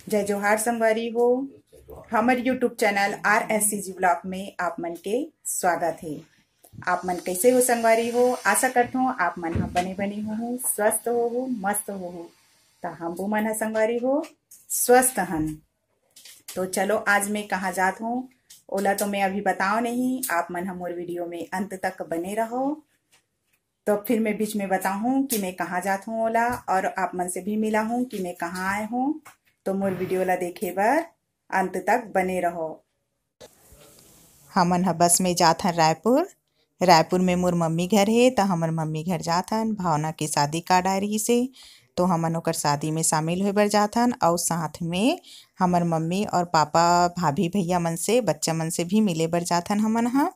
जय जोहार संगवारी हो। हमारे यूट्यूब चैनल RSCG ब्लॉग में आप मन के स्वागत है। आप मन कैसे हो संगवारी हो? आशा करता हूँ आप मन हा बने बने हो, स्वस्थ हो, मस्त हो। तो हम वो मन हा संगवारी हो स्वस्थ हन। तो चलो आज मैं कहाँ जात हूँ ओला तो मैं अभी बताओ नहीं, आप मन हमारे वीडियो में अंत तक बने रहो। तो फिर मैं बीच में बताऊँ कि मैं कहाँ जात हूँ ओला, और आप मन से भी मिला हूँ कि मैं कहाँ आए हूँ। तो मोर वीडियो ला देखे बर अंत तक बने रहो। हमन ह बस में जात हन रायपुर। रायपुर में मोर मम्मी घर है, तो हमर मम्मी घर जात हन। भावना के शादी कार्ड आए रही से, तो हमन ओकर शादी में शामिल होए बर जात हन। और साथ में हमर मम्मी और पापा भाभी भैया मन से बच्चा मन से भी मिले बर जात हन हमन ह।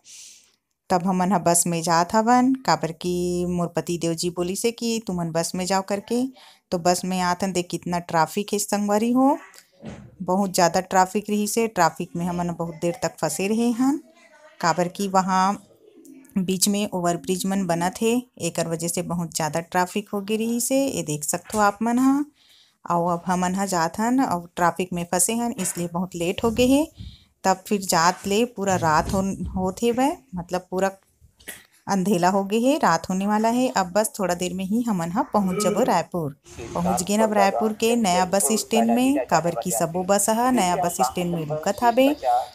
तब हमन ह बस में जात हवन, काबर की मोर पति देव जी बोली से कि तुमन बस में जाओ करके। तो बस में आतन देख कितना ट्रैफिक है संगवारी हो, बहुत ज़्यादा ट्रैफिक रही से। ट्रैफिक में हमन बहुत देर तक फंसे रहे हन, काबर की वहाँ बीच में ओवरब्रिज मन बनत है, एकर वजह से बहुत ज़्यादा ट्रैफिक हो गई रही से। ये देख सकते हो आप मन ह। और अब हमन ह जात हन और ट्रैफिक में फंसे हन, इसलिए बहुत लेट हो गए है। तब फिर जात ले पूरा रात होते वह, मतलब पूरा अंधेला हो गए है, रात होने वाला है। अब बस थोड़ा देर में ही हमन ह पहुँच जब रायपुर। पहुँच गए अब रायपुर के नया बस स्टैंड में, काबर की सबो बस ह नया बस स्टैंड में रुकत हाबे।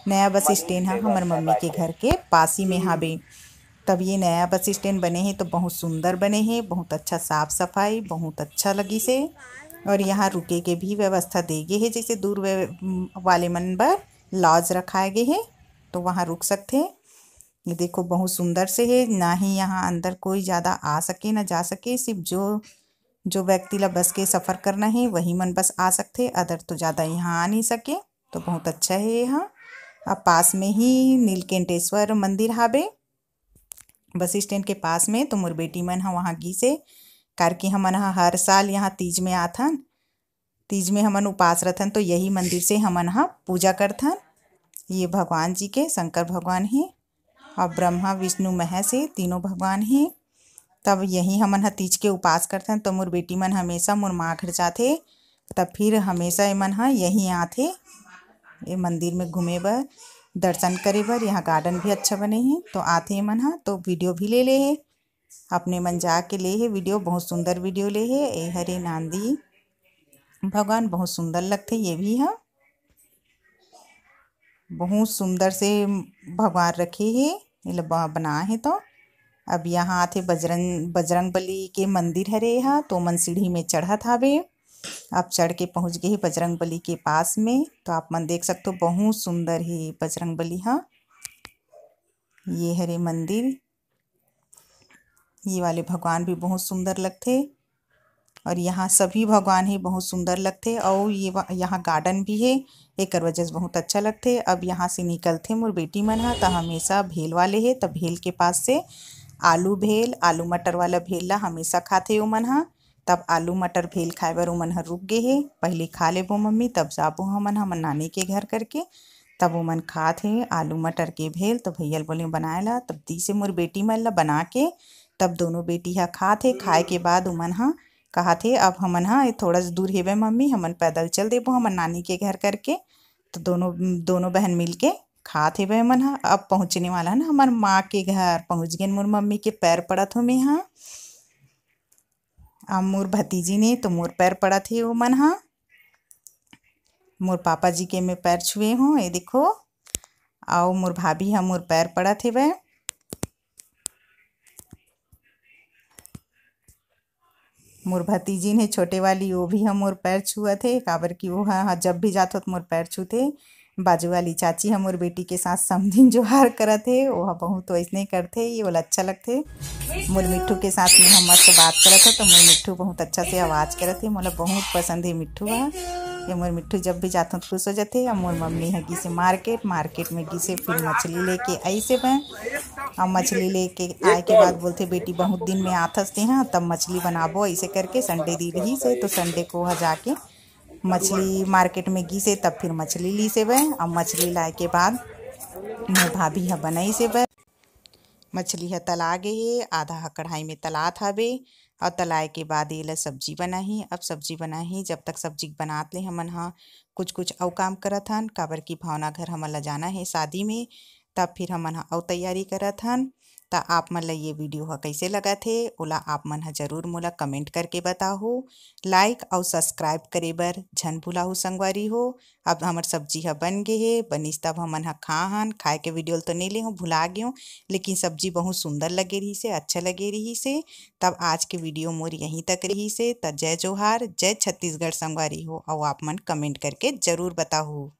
नया बस स्टैंड ह हमर मम्मी के घर के पास ही में हाबे। तब ये नया बस स्टैंड बने हैं तो बहुत सुंदर बने हैं, बहुत अच्छा साफ सफाई, बहुत अच्छा लगी से। और यहाँ रुके के भी व्यवस्था दे गए है, जैसे दूर वाले मन बर लॉज रखाए गए है, तो वहाँ रुक सकते हैं। ये देखो बहुत सुंदर से है, ना ही यहाँ अंदर कोई ज़्यादा आ सके ना जा सके। सिर्फ जो व्यक्ति ला बस के सफ़र करना है वही मन बस आ सकते, अदर तो ज़्यादा यहाँ आ नहीं सके। तो बहुत अच्छा है यहाँ। अब पास में ही नीलकंठेश्वर मंदिर हाबे बस स्टैंड के पास में। तो मोर बेटी मन ह वहाँ गी से, करके हमन हर साल यहाँ तीज में आथन। तीज में हमन उपास रथन, तो यही मंदिर से हमन पूजा करथन। ये भगवान जी के शंकर भगवान है, और ब्रह्मा विष्णु महेश है, तीनों भगवान हैं। तब यही हमन ह तीज के उपास करथन। तो मोर बेटी मन हमेशा मोर माँ घर जाथे, तब फिर हमेशा एमन ह यहीं आथे ये मंदिर में घूमे बर, दर्शन करे बर। यहाँ गार्डन भी अच्छा बने हैं, तो आथे एमन ह। तो वीडियो भी ले ले है, अपने मन जाके ले है वीडियो, बहुत सुंदर वीडियो ले है। ए हरे नांदी भगवान बहुत सुंदर लगते ये भी है, बहुत सुंदर से भगवान रखे है, ये बना है। तो अब यहाँ आथे बजरंग बली के मंदिर हरे यहाँ, तो मन सीढ़ी में चढ़त हावे। अब चढ़ के पहुँच गए बजरंग बली के पास में। तो आप मन देख सकते हो बहुत सुंदर है बजरंग बली। हाँ, ये हरे मंदिर, ये वाले भगवान भी बहुत सुंदर लगते, और यहाँ सभी भगवान ही बहुत सुंदर लगते। और ये यहाँ गार्डन भी है, एक वजह से बहुत अच्छा लगते। अब यहाँ से निकलते मोर बेटी मन हा, तो हमेशा भेल वाले है, तब भेल के पास से आलू भेल, आलू मटर वाला भेल ला हमेशा खाते ओमन हा। तब आलू मटर भेल खाए बर ओमन ह रुक गए है, पहले खा लेबो मम्मी, तब जाबो हमन हमन नानी के घर करके। तब ओमन खात हे आलू मटर के भेल। तो भैया बोले बनाए ला, तब दी से मोर बेटी मन ला बना के, तब दोनों बेटी हा खात हे। खाए के बाद ओमन हा कहा थे अब हमन हा थोड़ा सा दूर हेबे मम्मी, हमन पैदल चल देबो हमन नानी के घर करके। तो दोनों बहन मिल के खात हेबे हमन हा। अब पहुँचने वाला है ना हमार माँ के घर, पहुँच गए मोर मम्मी के पैर पड़त हो में हा। अब मोर भतीजी ने तो मोर पैर पड़त हे ओमन हा, मोर पापा जी के मैं पैर छुए हूँ, ये देखो। आओ मोर भाभी हा मोर पैर पड़त हे वह, मोर भतीजी ने छोटे वाली वो भी हम मोर पैर छुआ थे, काबर की वो हाँ जब भी जात हो तो मोर पैर छूते। बाजू वाली चाची हम मोर बेटी के साथ समधिन जोहार करत है, वो बहुत वैसने करते, ये वाला अच्छा लगते। मोर मिट्ठू के साथ में हम मस्त बात करत हो, तो मोर मिट्ठू बहुत अच्छा से आवाज़ करत है, मोला बहुत पसंद है मिट्ठू हा। ये मोर मिट्ठू जब भी जाता हूँ खुश हो जाते। अब मोर मम्मी है गी से मार्केट में गी से फिर मछली लेके आई से मैं। अब मछली लेके आए के बाद बोलते बेटी बहुत दिन में आथस ते हैं, तब मछली बनाबो ऐसे करके। संडे दी रही से, तो संडे को वहाँ जाके मछली मार्केट में गी से, तब फिर मछली ली से वह। अब मछली लाए के बाद मोर भाभी हा बनाई से वह। मछली ह तला गे हे, आधा ह कढ़ाई में तलात हवे, और तलाए के बाद ये ला सब्जी बनाही। अब सब्जी बनाही जब तक सब्जी बनात ले हमन हा कुछ कुछ अउ काम करत हन, काबर की भावना घर हमन ला जाना है शादी में। तब फिर हमन हा अउ तैयारी करत हन। त आप मन ला ये वीडियो ह कइसे लगत हे ओला आप मन ह जरूर मोला कमेंट करके बताहू। लाइक अउ सब्सक्राइब करे बर झन भुलाहू संगवारी हो। अब हमर सब्जी ह बन गे हे, बनिस तब हमन ह खा हन। खाए के वीडियो तो नहीं ले हूँ, भुला गे हूँ, लेकिन सब्जी बहुत सुंदर लगे रही से, अच्छा लगे रही से। तब आज के वीडियो मोर यहीं तक रही से। त जय जोहार, जय छत्तीसगढ़ संगवारी हो। और आप मन कमेंट करके जरूर बताहू।